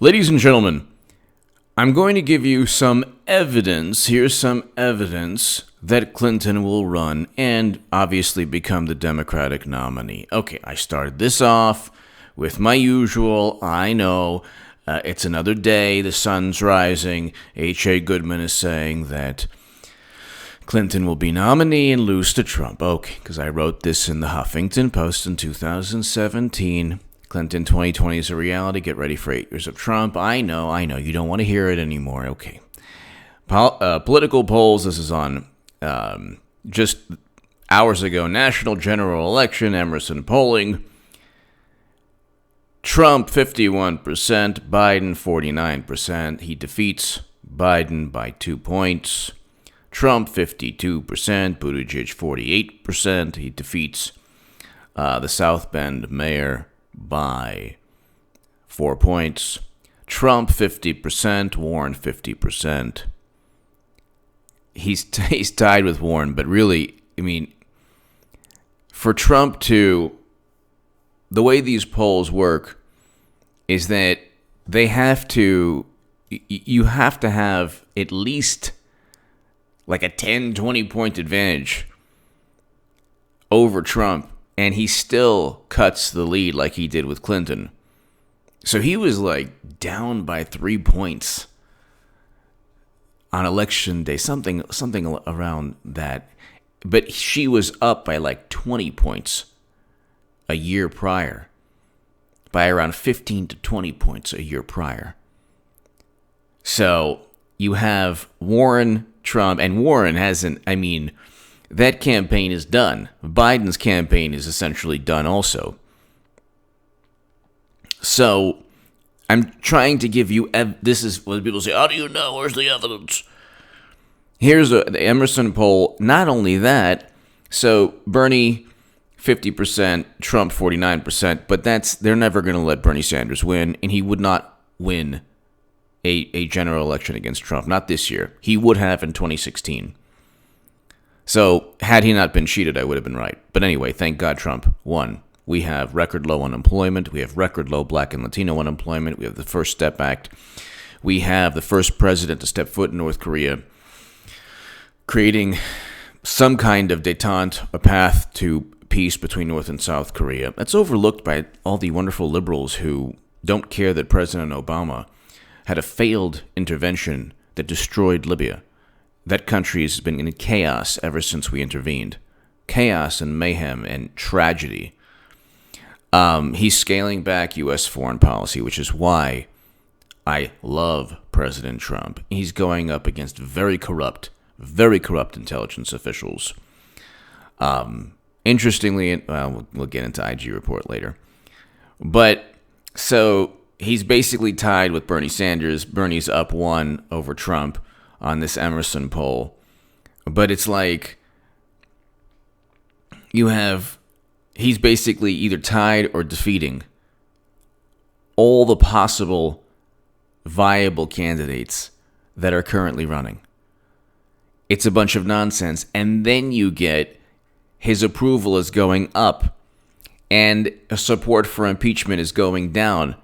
Ladies and gentlemen, I'm going to give you some evidence. Here's some evidence that Clinton will run and obviously become the Democratic nominee. Okay, I started this off with my usual, I know, it's another day, the sun's rising. H.A. Goodman is saying that Clinton will be nominee and lose to Trump. Okay, because I wrote this in the Huffington Post in 2017. Clinton 2020 is a reality. Get ready for 8 years of Trump. I know. You don't want to hear it anymore. Okay. Political polls. This is on just hours ago. National general election. Emerson polling. Trump 51%. Biden 49%. He defeats Biden by 2 points. Trump 52%. Buttigieg 48%. He defeats the South Bend mayor by 4 points. Trump 50%, Warren 50%. He's tied with Warren, but really, I mean, for Trump to, the way these polls work is that you have to have at least like a 10, 20 point advantage over Trump. And he still cuts the lead like he did with Clinton. So he was like down by 3 points on election day, something around that. But she was up by like 20 points a year prior, by around 15 to 20 points a year prior. So you have Warren, Trump, and Warren hasn't, that campaign is done. Biden's campaign is essentially done also. So, I'm trying to give you, this is what people say, how do you know? Where's the evidence? Here's the Emerson poll. Not only that, so Bernie 50%, Trump 49%, but they're never going to let Bernie Sanders win, and he would not win a general election against Trump. Not this year. He would have in 2016. So, had he not been cheated, I would have been right. But anyway, thank God Trump won. We have record low unemployment. We have record low Black and Latino unemployment. We have the First Step Act. We have the first president to step foot in North Korea, creating some kind of détente, a path to peace between North and South Korea. That's overlooked by all the wonderful liberals who don't care that President Obama had a failed intervention that destroyed Libya. That country has been in chaos ever since we intervened. Chaos and mayhem and tragedy. He's scaling back U.S. foreign policy, which is why I love President Trump. He's going up against very corrupt intelligence officials. Interestingly, we'll get into IG report later. But, so, he's basically tied with Bernie Sanders. Bernie's up 1 over Trump on this Emerson poll. But it's like he's basically either tied or defeating all the possible viable candidates that are currently running. It's a bunch of nonsense. And then you get his approval is going up and support for impeachment is going down.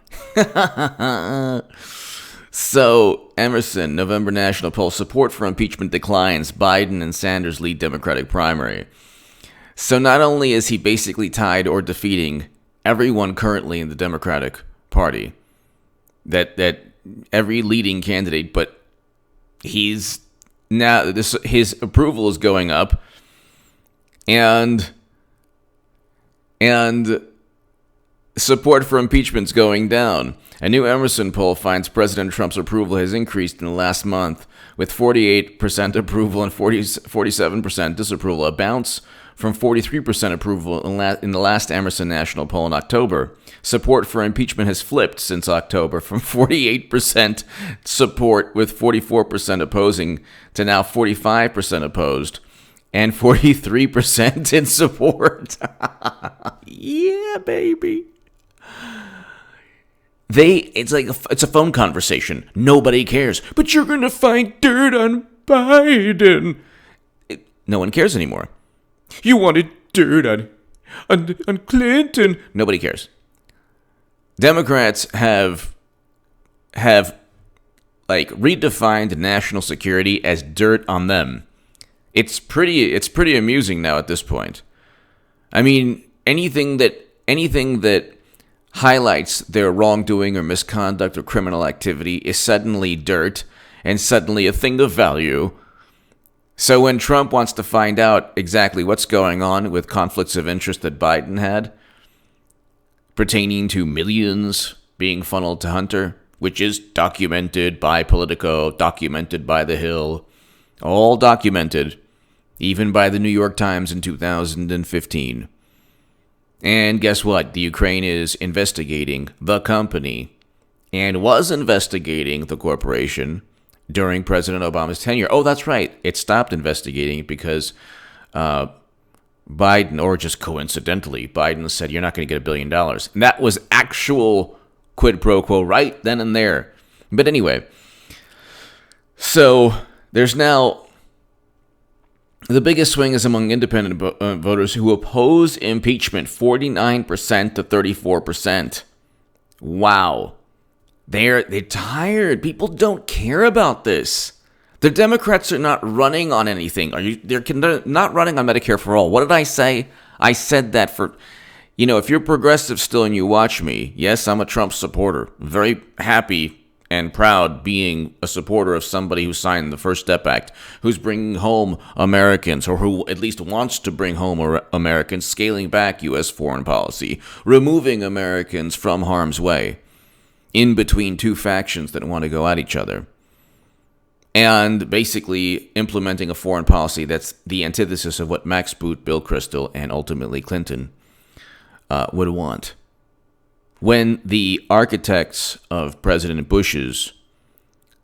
So, Emerson, November national poll, support for impeachment declines. Biden and Sanders lead Democratic primary. So not only is he basically tied or defeating everyone currently in the Democratic Party, that every leading candidate, but his approval is going up, and support for impeachment is going down. A new Emerson poll finds President Trump's approval has increased in the last month, with 48% approval and 47% disapproval, a bounce from 43% approval in the last Emerson national poll in October. Support for impeachment has flipped since October, from 48% support with 44% opposing to now 45% opposed and 43% in support. Yeah, baby. It's a phone conversation. Nobody cares. But you're going to find dirt on Biden. No one cares anymore. You wanted dirt on Clinton. Nobody cares. Democrats have have like redefined national security as dirt on them. It's pretty amusing now at this point. I mean, anything that highlights their wrongdoing or misconduct or criminal activity is suddenly dirt and suddenly a thing of value. So when Trump wants to find out exactly what's going on with conflicts of interest that Biden had pertaining to millions being funneled to Hunter, which is documented by Politico, documented by The Hill, all documented, even by the New York Times in 2015. And guess what? The Ukraine is investigating the company and was investigating the corporation during President Obama's tenure. Oh, that's right. It stopped investigating it because Biden, or just coincidentally, Biden said, you're not going to get $1 billion. And that was actual quid pro quo right then and there. But anyway, so there's now the biggest swing is among independent voters who oppose impeachment, 49% to 34%. Wow. They're tired. People don't care about this. The Democrats are not running on anything. They're not running on Medicare for all. What did I say? I said that for, if you're progressive still and you watch me, yes, I'm a Trump supporter. Very happy and proud being a supporter of somebody who signed the First Step Act, who's bringing home Americans, or who at least wants to bring home Americans, scaling back U.S. foreign policy, removing Americans from harm's way, in between two factions that want to go at each other, and basically implementing a foreign policy that's the antithesis of what Max Boot, Bill Kristol, and ultimately Clinton would want. When the architects of President Bush's,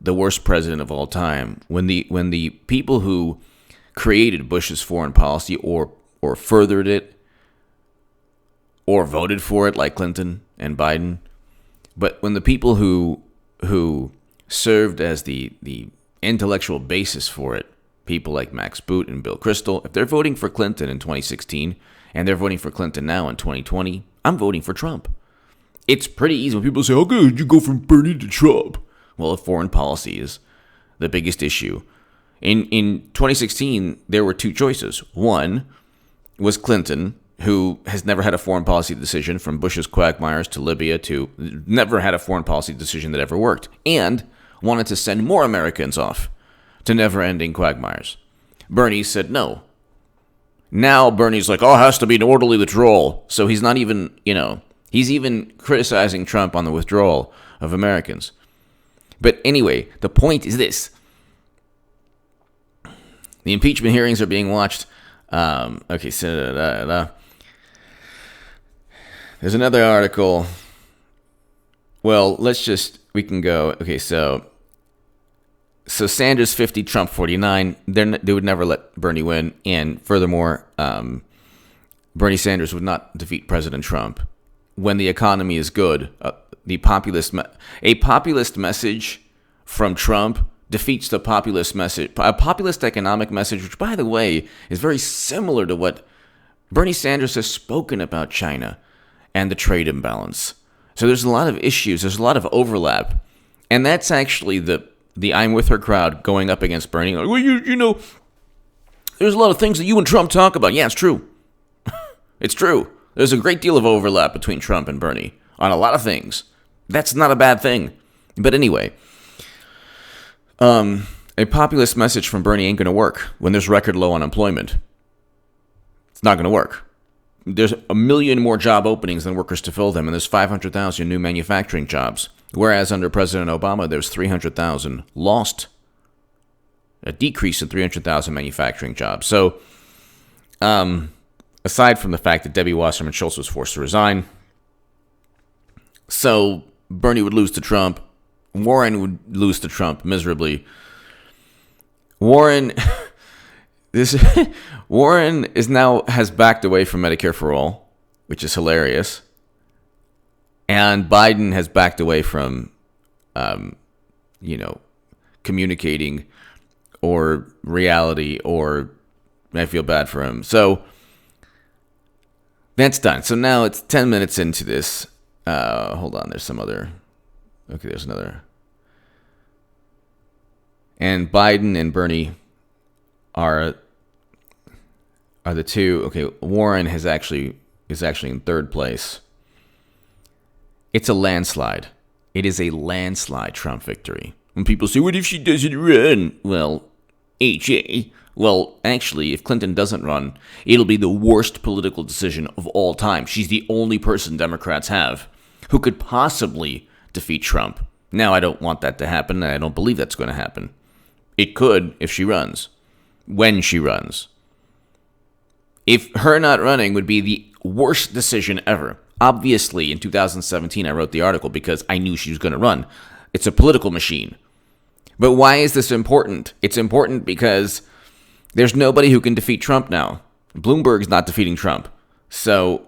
the worst president of all time, when the people who created Bush's foreign policy or furthered it or voted for it like Clinton and Biden, but when the people who served as the intellectual basis for it, people like Max Boot and Bill Kristol, if they're voting for Clinton in 2016 and they're voting for Clinton now in 2020, I'm voting for Trump. It's pretty easy when people say, how good you go from Bernie to Trump? Well, foreign policy is the biggest issue. In 2016, there were two choices. One was Clinton, who has never had a foreign policy decision, from Bush's quagmires to Libya to never had a foreign policy decision that ever worked, and wanted to send more Americans off to never-ending quagmires. Bernie said no. Now Bernie's like, it has to be an orderly withdrawal. So he's not even, he's even criticizing Trump on the withdrawal of Americans. But anyway, the point is this. The impeachment hearings are being watched. There's another article. Well, we can go. Okay, so Sanders 50, Trump 49. They would never let Bernie win. And furthermore, Bernie Sanders would not defeat President Trump. When the economy is good, a populist message from Trump defeats the populist message. A populist economic message, which, by the way, is very similar to what Bernie Sanders has spoken about China and the trade imbalance. So there's a lot of issues. There's a lot of overlap. And that's actually the I'm with her crowd going up against Bernie. Like, well, there's a lot of things that you and Trump talk about. Yeah, it's true. It's true. There's a great deal of overlap between Trump and Bernie on a lot of things. That's not a bad thing. But anyway, a populist message from Bernie ain't going to work when there's record low unemployment. It's not going to work. There's 1 million more job openings than workers to fill them, and there's 500,000 new manufacturing jobs. Whereas under President Obama, there's 300,000 lost. A decrease in 300,000 manufacturing jobs. So, aside from the fact that Debbie Wasserman Schultz was forced to resign, so Bernie would lose to Trump. Warren would lose to Trump miserably. Warren has backed away from Medicare for all, which is hilarious. And Biden has backed away from, communicating or reality, or I feel bad for him. So that's done. So now it's 10 minutes into this. Hold on. There's some other. Okay, there's another. And Biden and Bernie are the two. Okay, Warren is actually in third place. It's a landslide. It is a landslide Trump victory. When people say, what if she doesn't run? Well, AJ. Well, actually, if Clinton doesn't run, it'll be the worst political decision of all time. She's the only person Democrats have who could possibly defeat Trump. Now, I don't want that to happen, and I don't believe that's going to happen. It could if she runs. When she runs. If her not running would be the worst decision ever. Obviously, in 2017, I wrote the article because I knew she was going to run. It's a political machine. But why is this important? It's important because there's nobody who can defeat Trump now. Bloomberg's not defeating Trump. So,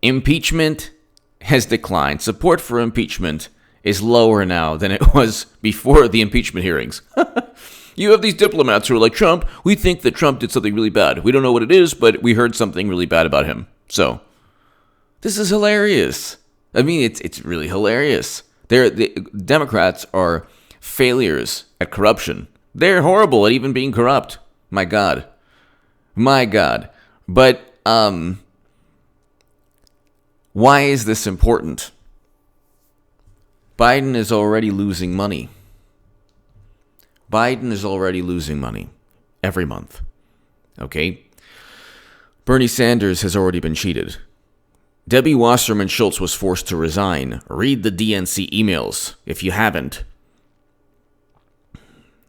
impeachment has declined. Support for impeachment is lower now than it was before the impeachment hearings. You have these diplomats who are like, Trump, we think that Trump did something really bad. We don't know what it is, but we heard something really bad about him. So, this is hilarious. I mean, it's really hilarious. The Democrats are failures at corruption. They're horrible at even being corrupt. My God. But why is this important? Biden is already losing money. Every month. Okay? Bernie Sanders has already been cheated. Debbie Wasserman Schultz was forced to resign. Read the DNC emails if you haven't.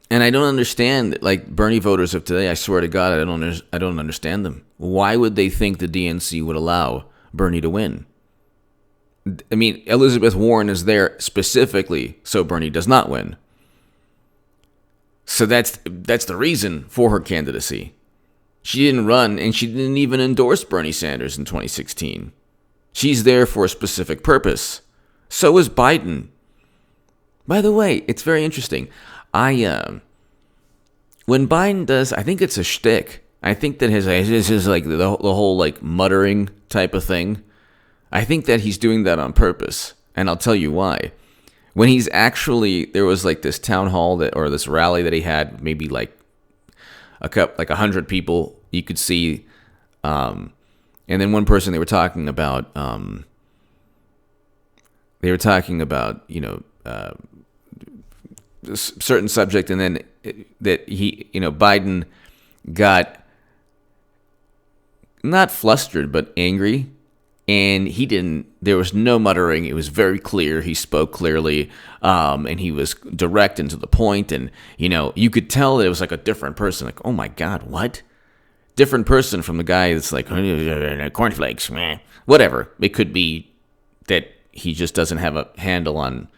And I don't understand, like Bernie voters of today, I swear to God, I don't understand them. Why would they think the DNC would allow Bernie to win? I mean, Elizabeth Warren is there specifically so Bernie does not win. So that's the reason for her candidacy. She didn't run, and she didn't even endorse Bernie Sanders in 2016. She's there for a specific purpose. So is Biden. By the way, it's very interesting. When Biden does, I think it's a shtick. I think that his like the whole like muttering type of thing. I think that he's doing that on purpose, and I'll tell you why. When he's actually, there was like this town hall or this rally that he had, maybe like 100 people you could see, and then one person they were talking about this certain subject, and then that he, Biden got not flustered but angry. And there was no muttering. It was very clear. He spoke clearly, and he was direct and to the point. And, you could tell that it was like a different person. Like, oh my God, what? Different person from the guy that's like, cornflakes, meh. Whatever. It could be that he just doesn't have a handle on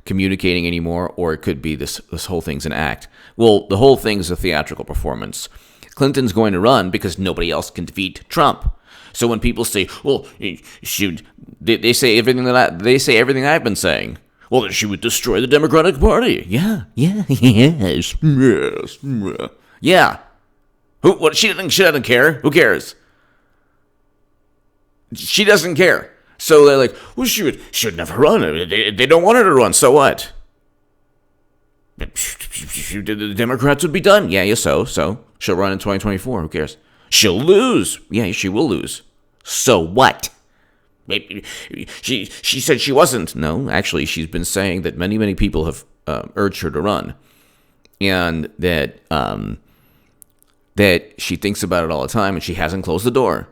communicating anymore, or it could be this whole thing's an act. Well, the whole thing's a theatrical performance. Clinton's going to run because nobody else can defeat Trump. So when people say, "Well, they say everything I've been saying," well, then she would destroy the Democratic Party. Yeah, yes. Yeah. What? She doesn't care. Who cares? She doesn't care. So they're like, "Well, she would never run. They don't want her to run. So what? The Democrats would be done. Yeah, so she'll run in 2024. Who cares? She'll lose. Yeah, she will lose. So what? She said she wasn't. No, actually, she's been saying that many people have urged her to run, and that she thinks about it all the time, and she hasn't closed the door.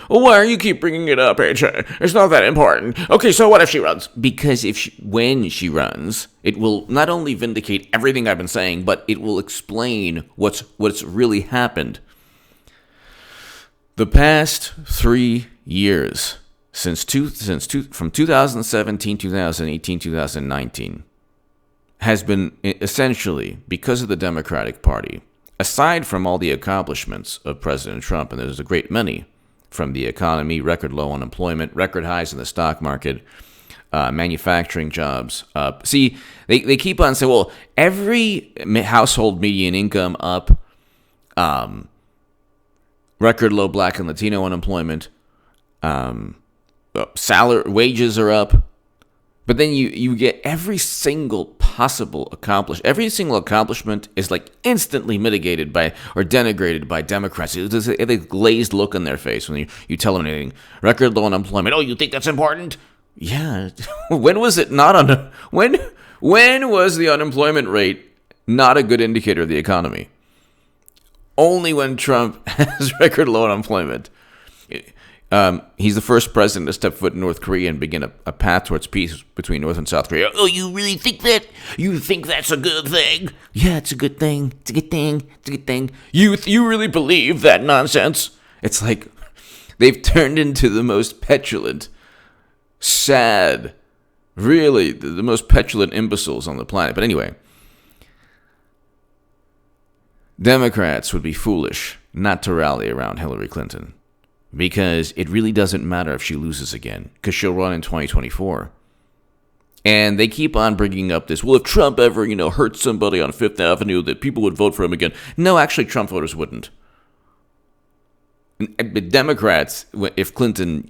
Well, why are you keep bringing it up, AJ? It's not that important. Okay, so what if she runs? Because when she runs, it will not only vindicate everything I've been saying, but it will explain what's really happened. The past 3 years, from 2017, 2018, 2019, has been essentially because of the Democratic Party. Aside from all the accomplishments of President Trump, and there's a great many, from the economy, record low unemployment, record highs in the stock market, manufacturing jobs. See, they keep on saying, well, every household median income up, record low Black and Latino unemployment, salary wages are up, but then you get every single possible every single accomplishment is like instantly mitigated by or denigrated by Democrats. There's a glazed look on their face when you tell them anything. Record low unemployment. Oh, you think that's important? Yeah. When was it not on? When was the unemployment rate not a good indicator of the economy? Only when Trump has record low unemployment. He's the first president to step foot in North Korea and begin a path towards peace between North and South Korea. Oh, you really think that? You think that's a good thing? Yeah, it's a good thing. It's a good thing. It's a good thing. You really believe that nonsense? It's like they've turned into the most petulant, sad, really the most petulant imbeciles on the planet. But anyway, Democrats would be foolish not to rally around Hillary Clinton. Because it really doesn't matter if she loses again, because she'll run in 2024. And they keep on bringing up this, well, if Trump ever, hurt somebody on Fifth Avenue, that people would vote for him again. No, actually, Trump voters wouldn't. But Democrats, if Clinton,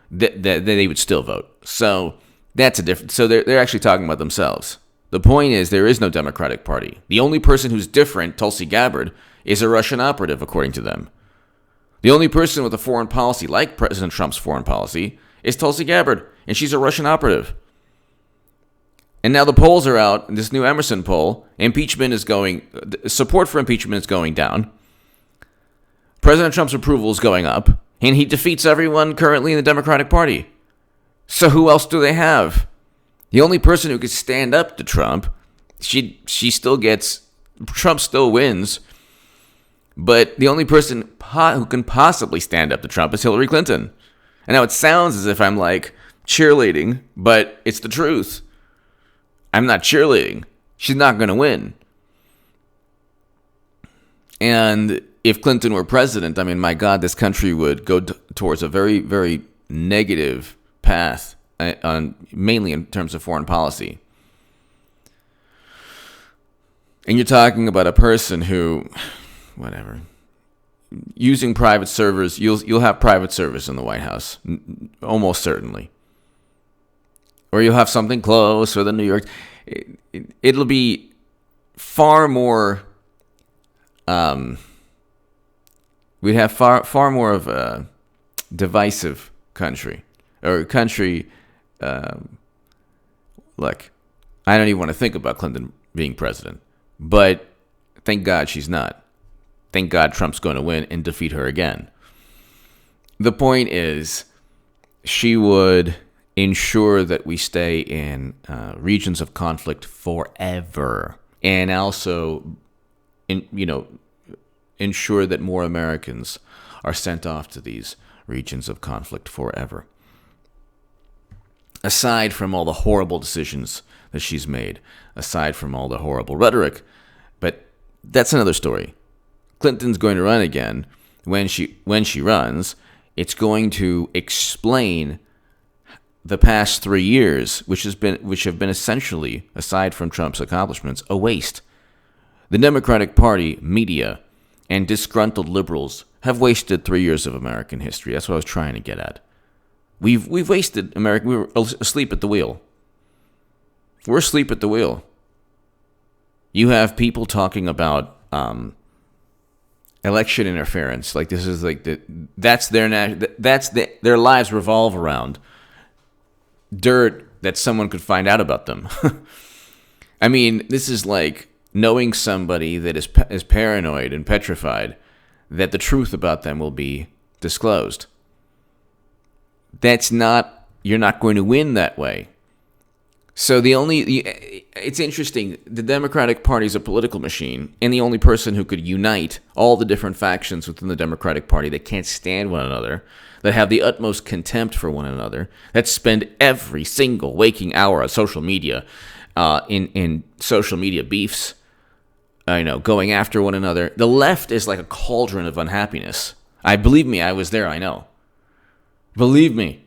they would still vote. So that's a difference. So they're actually talking about themselves. The point is, there is no Democratic Party. The only person who's different, Tulsi Gabbard, is a Russian operative, according to them. The only person with a foreign policy like President Trump's foreign policy is Tulsi Gabbard, and she's a Russian operative. And now the polls are out, this new Emerson poll, support for impeachment is going down. President Trump's approval is going up, and he defeats everyone currently in the Democratic Party. So who else do they have? The only person who could stand up to Trump, Trump still wins. But the only person who can possibly stand up to Trump is Hillary Clinton. And now it sounds as if I'm like cheerleading, but it's the truth. I'm not cheerleading. She's not going to win. And if Clinton were president, I mean, my God, this country would go towards a very, very negative path, mainly in terms of foreign policy. And you're talking about a person who... whatever. Using private servers, you'll have private service in the White House, almost certainly. Or you'll have something close, or the New York. It'll be far more. We'd have far more of a divisive country, or a country. Look, I don't even want to think about Clinton being president, but thank God she's not. Thank God Trump's going to win and defeat her again. The point is, she would ensure that we stay in regions of conflict forever, and also, ensure that more Americans are sent off to these regions of conflict forever. Aside from all the horrible decisions that she's made, aside from all the horrible rhetoric, but that's another story. Clinton's going to run again. When she runs, it's going to explain the past 3 years, which have been essentially, aside from Trump's accomplishments, a waste. The Democratic Party, media, and disgruntled liberals have wasted 3 years of American history. That's what I was trying to get at. We've wasted America. We were asleep at the wheel. We're asleep at the wheel. You have people talking about election interference, like this is like their lives revolve around dirt that someone could find out about them. I mean, this is like knowing somebody that is paranoid and petrified that the truth about them will be disclosed. You're not going to win that way. So it's interesting, the Democratic Party is a political machine, and the only person who could unite all the different factions within the Democratic Party that can't stand one another, that have the utmost contempt for one another, that spend every single waking hour on social media, in social media beefs, going after one another. The left is like a cauldron of unhappiness. Believe me, I was there, I know. Believe me.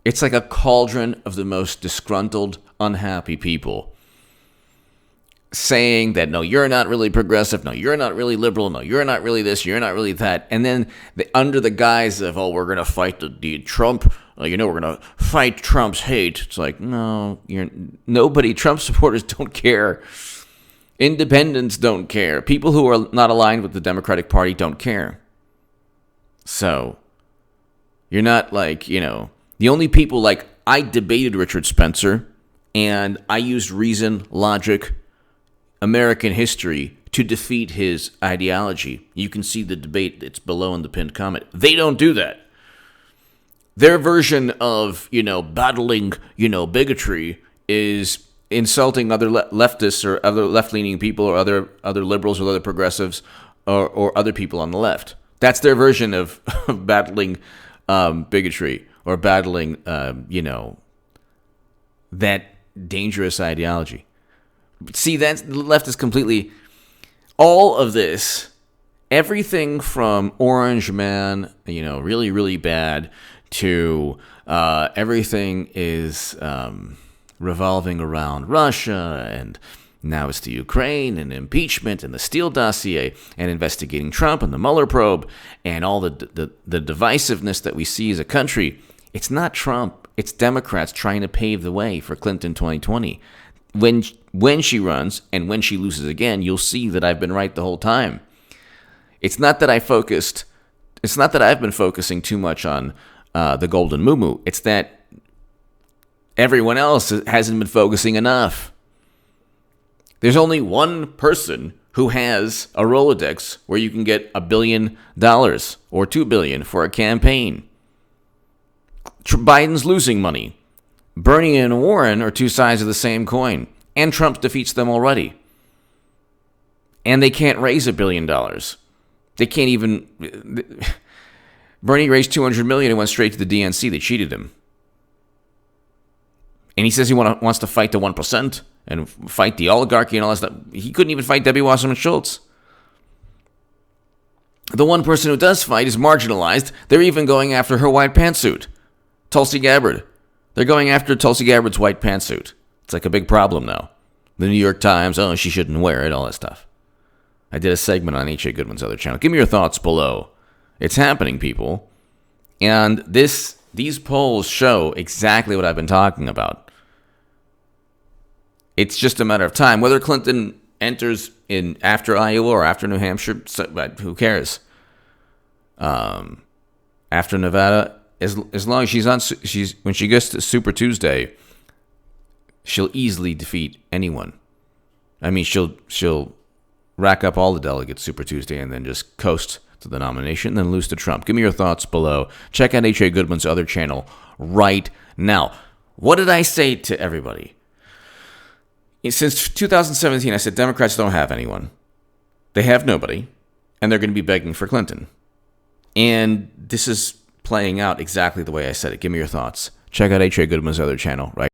It's like a cauldron of the most disgruntled, unhappy people. saying that, no, you're not really progressive, no, you're not really liberal, no, you're not really this, you're not really that. And then under the guise of, oh, we're going to fight the Trump, we're going to fight Trump's hate. It's like, no, nobody, Trump supporters don't care. Independents don't care. People who are not aligned with the Democratic Party don't care. So you're not the only people, I debated Richard Spencer, and I used reason, logic, American history to defeat his ideology. You can see the debate. It's below in the pinned comment. They don't do that. Their version of, battling, bigotry is insulting other leftists or other left-leaning people or other liberals or other progressives or other people on the left. That's their version of battling bigotry or battling, that dangerous ideology. See, the left is completely, all of this, everything from Orange Man, really, really bad, to everything is revolving around Russia, and now it's the Ukraine and impeachment and the Steele dossier and investigating Trump and the Mueller probe and all the divisiveness that we see as a country. It's not Trump. It's Democrats trying to pave the way for Clinton 2020. When she runs and when she loses again, you'll see that I've been right the whole time. It's not that I've been focusing too much on the golden moo-moo. It's that everyone else hasn't been focusing enough. There's only one person who has a Rolodex where you can get $1 billion or $2 billion for a campaign. Biden's losing money. Bernie and Warren are two sides of the same coin, and Trump defeats them already. And they can't raise $1 billion. They can't even. Bernie raised $200 million and went straight to the DNC. They cheated him. And he says he wants to fight the 1% and fight the oligarchy and all that stuff. He couldn't even fight Debbie Wasserman Schultz. The one person who does fight is marginalized. They're even going after her white pantsuit, Tulsi Gabbard. They're going after Tulsi Gabbard's white pantsuit. It's like a big problem now. The New York Times, oh, she shouldn't wear it, all that stuff. I did a segment on H.A. Goodman's other channel. Give me your thoughts below. It's happening, people. And these polls show exactly what I've been talking about. It's just a matter of time. Whether Clinton enters in after Iowa or after New Hampshire, who cares? After Nevada, as long as when she gets to Super Tuesday, she'll easily defeat anyone. I mean, she'll rack up all the delegates Super Tuesday and then just coast to the nomination, then lose to Trump. Give me your thoughts below. Check out H.A. Goodman's other channel right now. What did I say to everybody? Since 2017, I said Democrats don't have anyone. They have nobody, and they're going to be begging for Clinton. And this is playing out exactly the way I said it. Give me your thoughts. Check out H.A. Goodman's other channel right